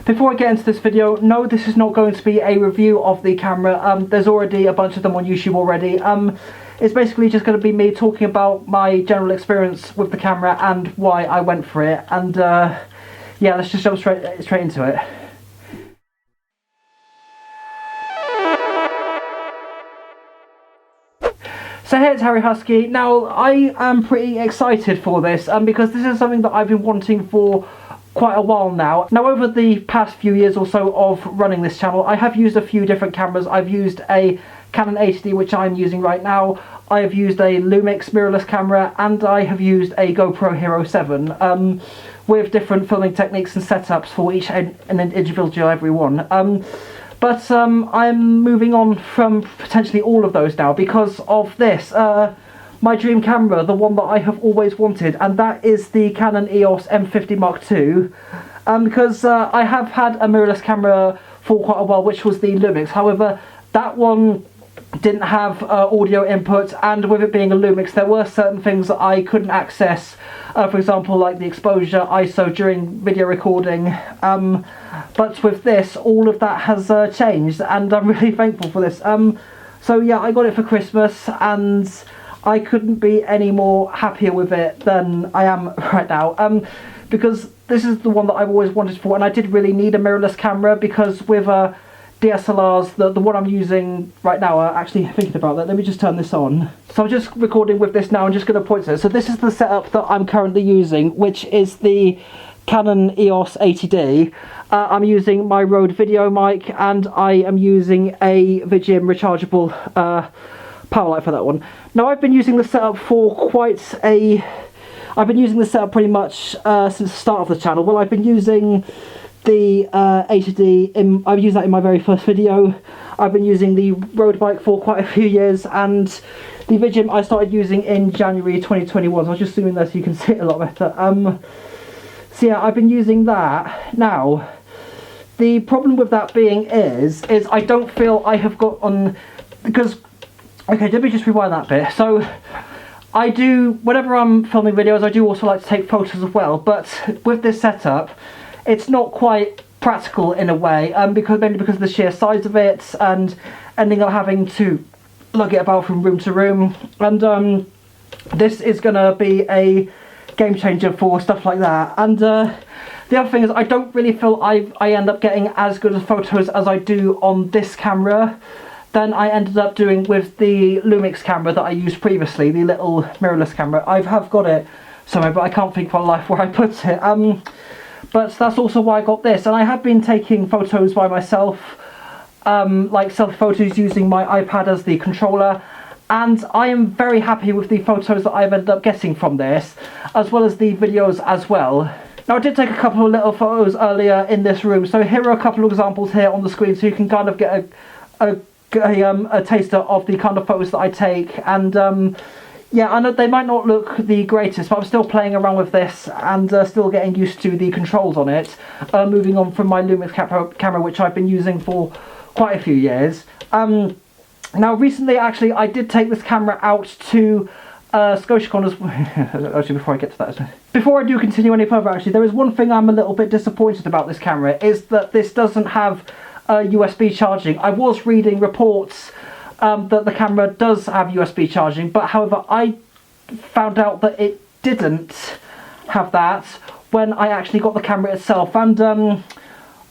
Before I get into this video, no, this is not going to be a review of the camera. There's already a bunch of them on YouTube already. It's basically just going to be me talking about my general experience with the camera and why I went for it. And yeah, let's just jump straight into it. So hey, it's Harry Husky. Now, I am pretty excited for this because this is something that I've been wanting for quite a while now. Now, over the past few years or so of running this channel, I have used a few different cameras. I've used a Canon 80D, which I'm using right now. I have used a Lumix mirrorless camera, and I have used a GoPro Hero 7 with different filming techniques and setups for each and individual every one. But I'm moving on from potentially all of those now because of this. My dream camera, the one that I have always wanted, and that is the Canon EOS M50 Mark II. Because I have had a mirrorless camera for quite a while, which was the Lumix. However, that one didn't have audio input, and with it being a Lumix, there were certain things that I couldn't access. For example, like the exposure, ISO during video recording. But with this, all of that has changed, and I'm really thankful for this. So yeah, I got it for Christmas, and I couldn't be any more happier with it than I am right now. Because this is the one that I've always wanted for, and I did really need a mirrorless camera because with DSLRs, the one I'm using right now, actually thinking about that, let me just turn this on. So I'm just recording with this now, I'm just going to point to it. So this is the setup that I'm currently using, which is the Canon EOS 80D. I'm using my Rode video mic, and I am using a Vigium rechargeable power light for that one. Now, I've been using the setup for I've been using the setup pretty much since the start of the channel. Well, I've been using the 80D, I've used that in my very first video. I've been using the Rode mic for quite a few years, and the Vigium I started using in January 2021. So I'll just zoom in there so you can see it a lot better. So yeah, I've been using that. Now, the problem with that being is I don't feel I have got on, because, okay, let me just rewind that bit. So I do, whenever I'm filming videos, I do also like to take photos as well, but with this setup, it's not quite practical in a way, mainly because of the sheer size of it, and ending up having to lug it about from room to room. And this is going to be a game changer for stuff like that. And the other thing is, I don't really feel I end up getting as good as photos as I do on this camera than I ended up doing with the Lumix camera that I used previously, the little mirrorless camera. I have got it somewhere, but I can't think for life where I put it. But that's also why I got this, and I have been taking photos by myself, like selfie photos using my iPad as the controller, and I am very happy with the photos that I've ended up getting from this, as well as the videos as well. Now, I did take a couple of little photos earlier in this room, so here are a couple of examples here on the screen, so you can kind of get a taster of the kind of photos that I take. And yeah, I know they might not look the greatest, but I'm still playing around with this and still getting used to the controls on it, moving on from my Lumix camera, which I've been using for quite a few years. Now, recently, actually, I did take this camera out to ScotiaCon as actually, before I get to that, before I do continue any further, actually, there is one thing I'm a little bit disappointed about this camera, is that this doesn't have USB charging. I was reading reports that the camera does have USB charging, but however, I found out that it didn't have that when I actually got the camera itself. And oh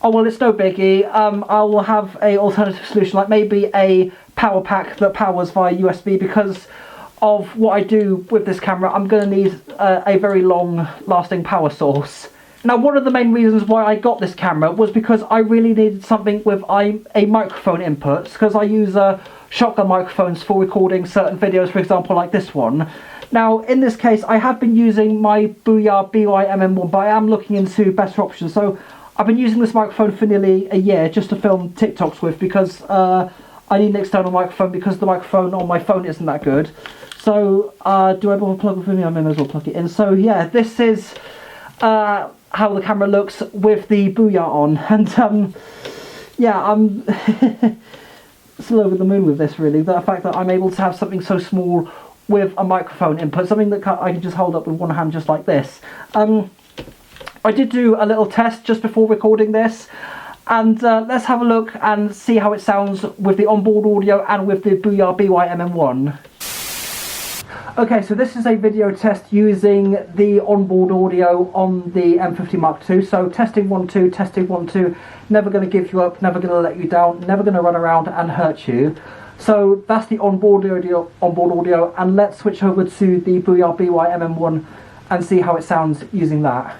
well, it's no biggie. I will have a alternative solution, like maybe a power pack that powers via USB, because of what I do with this camera. I'm going to need a very long lasting power source. Now, one of the main reasons why I got this camera was because I really needed something with a microphone input, because I use shotgun microphones for recording certain videos, for example, like this one. Now, in this case, I have been using my Booyah BY-MM1, but I am looking into better options. So I've been using this microphone for nearly a year just to film TikToks with, because I need an external microphone because the microphone on my phone isn't that good. So do I bother plug with me? I may as well plug it in. So yeah, this is how the camera looks with the Booyah on, and yeah, I'm still over the moon with this, really. The fact that I'm able to have something so small with a microphone input, something that I can just hold up with one hand just like this. I I did do a little test just before recording this, and let's have a look and see how it sounds with the onboard audio and with the Booyah BY-MM1. Okay, so this is a video test using the onboard audio on the M50 Mark II. So testing 1 2, testing 1 2, never going to give you up, never going to let you down, never going to run around and hurt you. So that's the onboard audio, and let's switch over to the Booyah BY-MM1 and see how it sounds using that.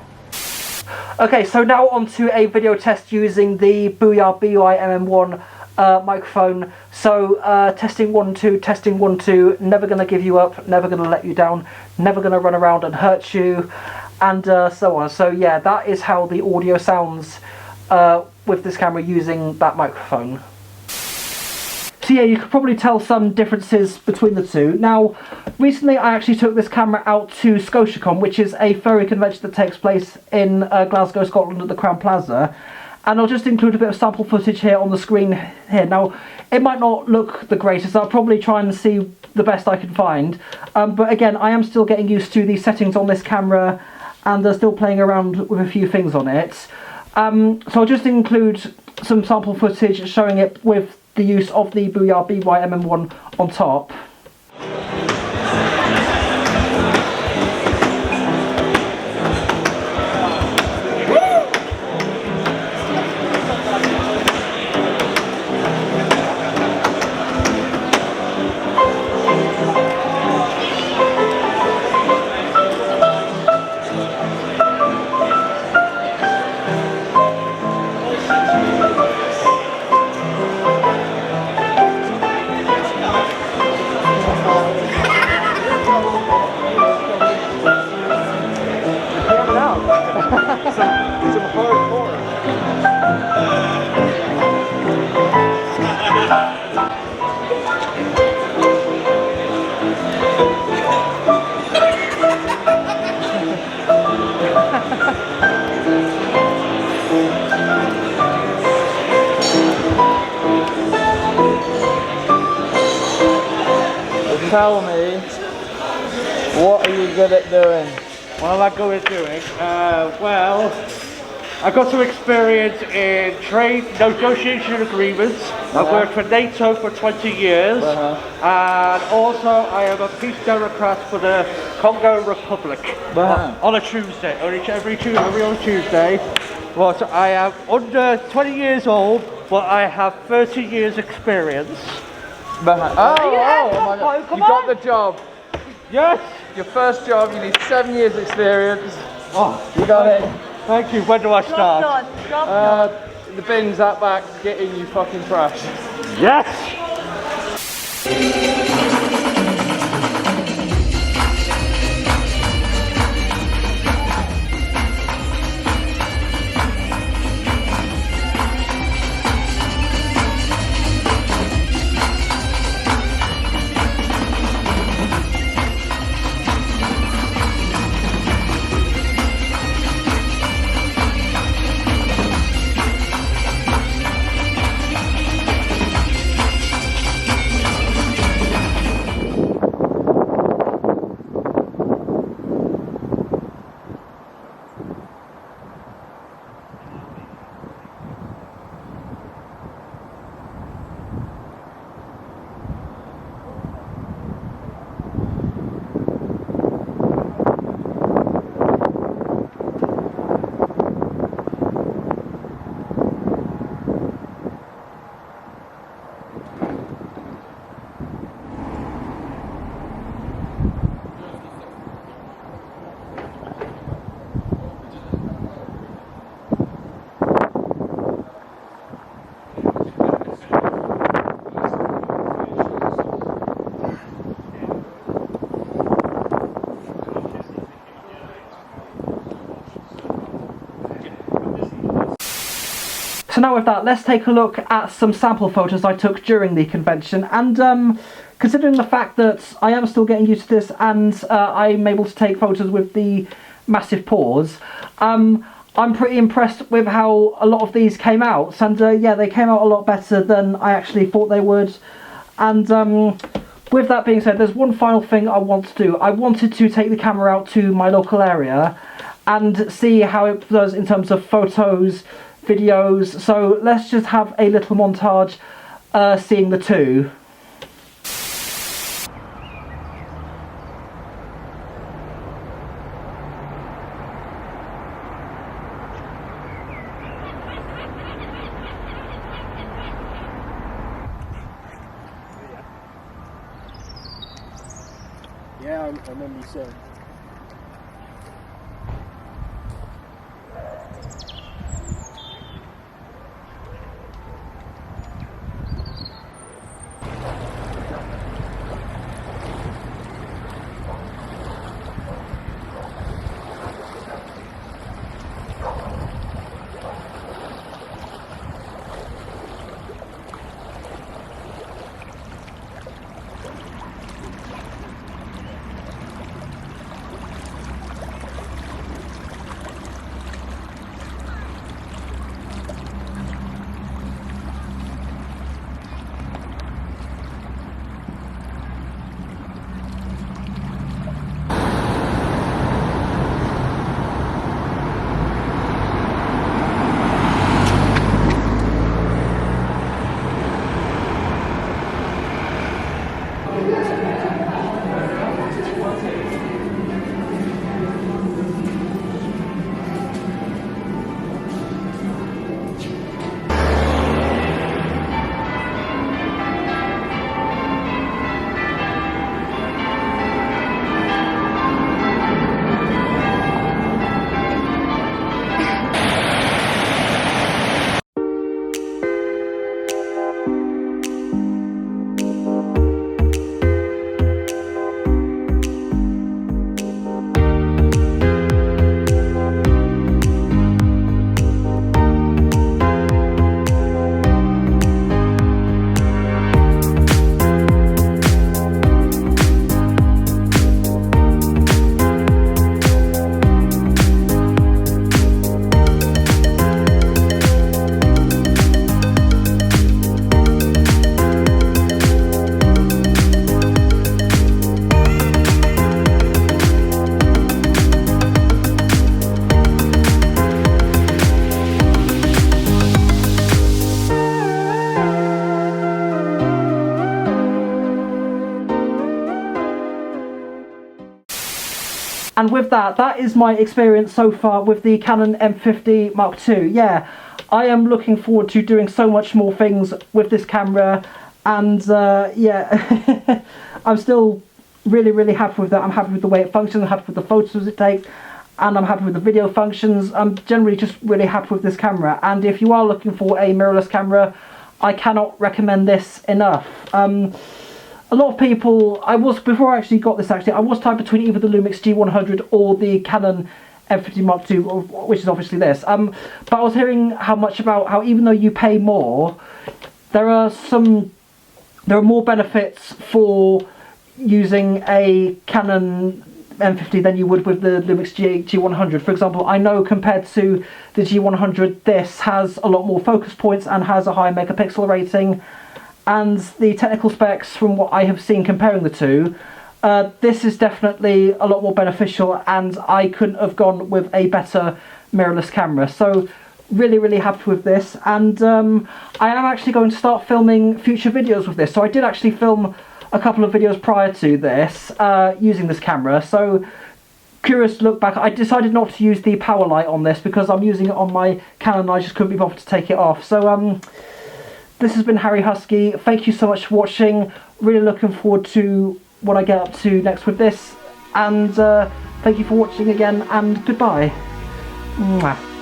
Okay, so now onto a video test using the Booyah BY-MM1 microphone. So testing 1 2, testing 1 2, never going to give you up, never going to let you down, never going to run around and hurt you, and so on. So yeah, that is how the audio sounds with this camera using that microphone. So yeah, you could probably tell some differences between the two. Now, recently I actually took this camera out to ScotiaCon, which is a furry convention that takes place in Glasgow, Scotland at the Crown Plaza. And I'll just include a bit of sample footage here on the screen here. Now, it might not look the greatest, I'll probably try and see the best I can find. But again, I am still getting used to the settings on this camera and still playing around with a few things on it. So I'll just include some sample footage showing it with the use of the Booyah BY-MM1 on top. Tell me, what are you good at doing? What am I good at doing? Well, I got some experience in trade negotiation agreements. I've worked for NATO for 20 years, and also I am a peace Democrat for the Congo Republic on a Tuesday, every other Tuesday. Well, so I am under 20 years old, but I have 30 years experience. Oh my God. You got the job. Yes! Your first job, you need 7 years experience. Oh, you got it. Thank you. When do I start? The bin's that back, get in, you fucking trash. Yes! So now with that, let's take a look at some sample photos I took during the convention, and considering the fact that I am still getting used to this and I'm able to take photos with the massive pause, I'm pretty impressed with how a lot of these came out, and yeah, they came out a lot better than I actually thought they would. And with that being said, there's one final thing I want to do. I wanted to take the camera out to my local area and see how it does in terms of photos, videos. So let's just have a little montage seeing the two. Yeah, I remember you saying. And with that is my experience so far with the Canon M50 Mark II. Yeah, I am looking forward to doing so much more things with this camera, and yeah, I'm still really happy with that. I'm happy with the way it functions, I'm happy with the photos it takes, and I'm happy with the video functions. I'm generally just really happy with this camera, and if you are looking for a mirrorless camera, I cannot recommend this enough. A lot of people, before I actually got this, I was tied between either the Lumix G100 or the Canon M50 Mark II, which is obviously this. But I was hearing about how even though you pay more, there are more benefits for using a Canon M50 than you would with the Lumix G100. For example, I know compared to the G100, this has a lot more focus points and has a higher megapixel rating. And the technical specs, from what I have seen comparing the two, this is definitely a lot more beneficial, and I couldn't have gone with a better mirrorless camera. So really happy with this, and I am actually going to start filming future videos with this. So I did actually film a couple of videos prior to this using this camera, so curious to look back. I decided not to use the power light on this because I'm using it on my Canon. I just couldn't be bothered to take it off. So this has been Harry Husky. Thank you so much for watching. Really looking forward to what I get up to next with this. And thank you for watching again, and goodbye. Mwah.